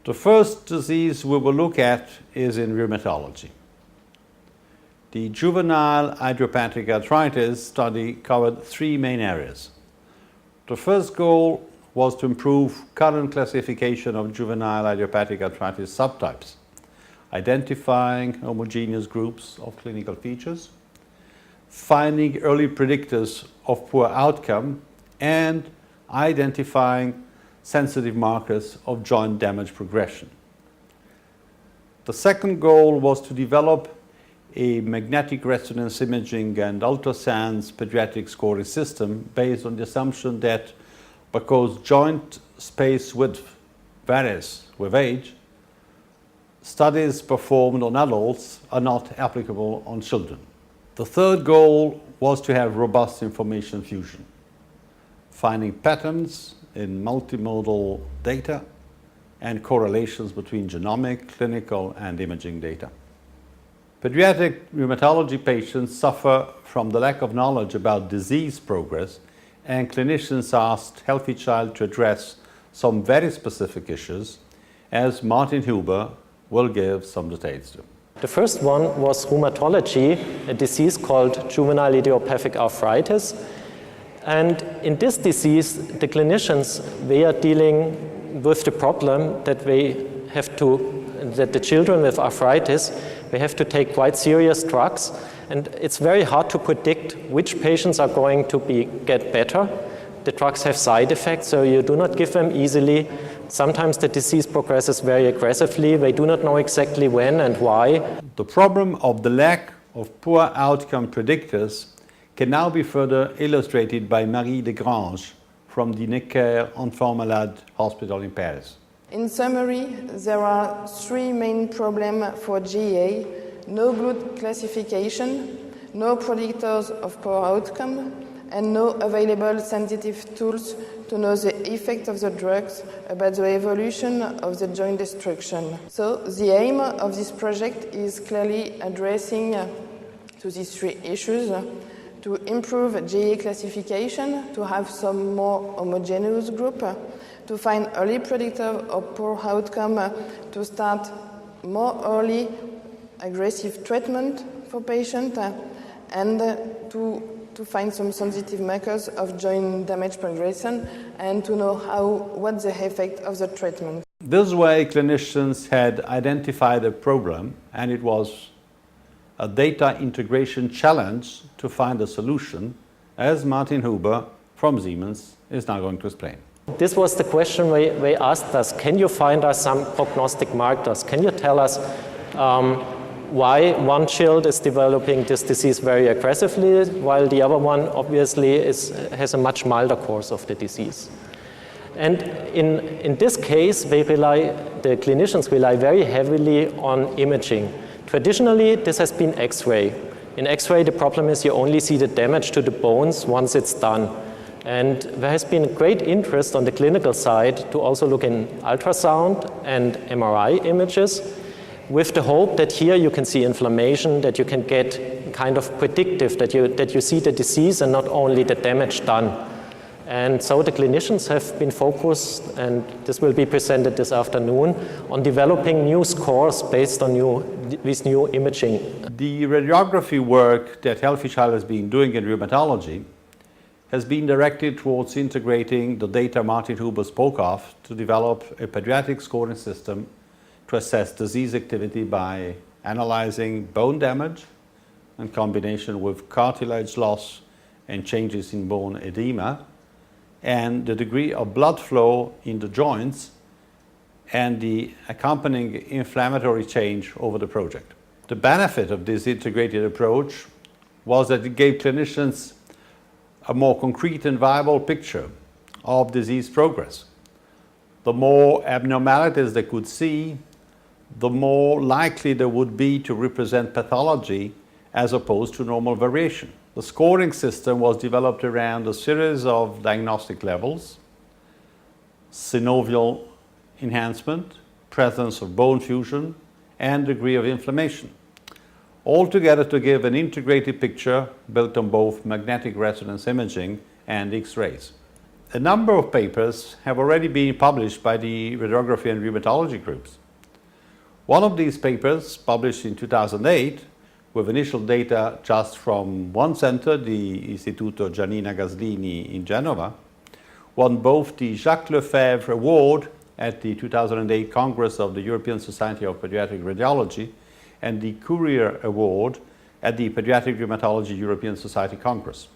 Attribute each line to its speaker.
Speaker 1: The first disease we will look at is in rheumatology. The juvenile idiopathic arthritis study covered three main areas. The first goal was to improve current classification of juvenile idiopathic arthritis subtypes, identifying homogeneous groups of clinical features, finding early predictors of poor outcome, and identifying sensitive markers of joint damage progression. The second goal was to develop a magnetic resonance imaging and ultrasounds pediatric scoring system based on the assumption that because joint space width varies with age, studies performed on adults are not applicable on children. The third goal was to have robust information fusion, finding patterns in multimodal data and correlations between genomic, clinical, and imaging data. Pediatric rheumatology patients suffer from the lack of knowledge about disease progress, and clinicians asked Healthy Child to address some very specific issues, as Martin Huber will give some details to.
Speaker 2: The first one was rheumatology, a disease called juvenile idiopathic arthritis. And in this disease, the clinicians, they are dealing with the problem that that the children with arthritis, they have to take quite serious drugs. And it's very hard to predict which patients are going to get better. The drugs have side effects, so you do not give them easily. Sometimes the disease progresses very aggressively. They do not know exactly when and why.
Speaker 1: The problem of the lack of poor outcome predictors can now be further illustrated by Marie Desgranges from the Necker Enfants Malades Hospital in Paris.
Speaker 3: In summary, there are three main problems for GA: no good classification, no predictors of poor outcome, and no available sensitive tools to know the effect of the drugs about the evolution of the joint destruction. So the aim of this project is clearly addressing to these three issues: to improve GA classification, to have some more homogeneous group, to find early predictor of poor outcome, to start more early aggressive treatment for patients, and to find some sensitive markers of joint damage progression, and to know what the effect of the treatment.
Speaker 1: This way, clinicians had identified a problem, and it was a data integration challenge to find a solution, as Martin Huber from Siemens is now going to explain.
Speaker 2: This was the question they asked us: can you find us some prognostic markers? Can you tell us why one child is developing this disease very aggressively, while the other one obviously has a much milder course of the disease? And in this case, the clinicians rely very heavily on imaging. Traditionally, this has been X-ray. In X-ray, the problem is you only see the damage to the bones once it's done. And there has been great interest on the clinical side to also look in ultrasound and MRI images, with the hope that here you can see inflammation, that you can get kind of predictive, that you see the disease and not only the damage done. And so the clinicians have been focused, and this will be presented this afternoon, on developing new scores based on this new imaging.
Speaker 1: The radiography work that Healthy Child has been doing in rheumatology has been directed towards integrating the data Martin Huber spoke of to develop a pediatric scoring system to assess disease activity by analyzing bone damage in combination with cartilage loss and changes in bone edema, and the degree of blood flow in the joints and the accompanying inflammatory change over the project. The benefit of this integrated approach was that it gave clinicians a more concrete and viable picture of disease progress. The more abnormalities they could see, the more likely they would be to represent pathology as opposed to normal variation. The scoring system was developed around a series of diagnostic levels: synovial enhancement, presence of bone fusion, and degree of inflammation, all together to give an integrated picture built on both magnetic resonance imaging and X-rays. a number of papers have already been published by the radiography and rheumatology groups. One of these papers, published in 2008, with initial data just from one center, the Istituto Giannina Gaslini in Genova, won both the Jacques Lefebvre Award at the 2008 Congress of the European Society of Pediatric Radiology and the Courier Award at the Pediatric Rheumatology European Society Congress.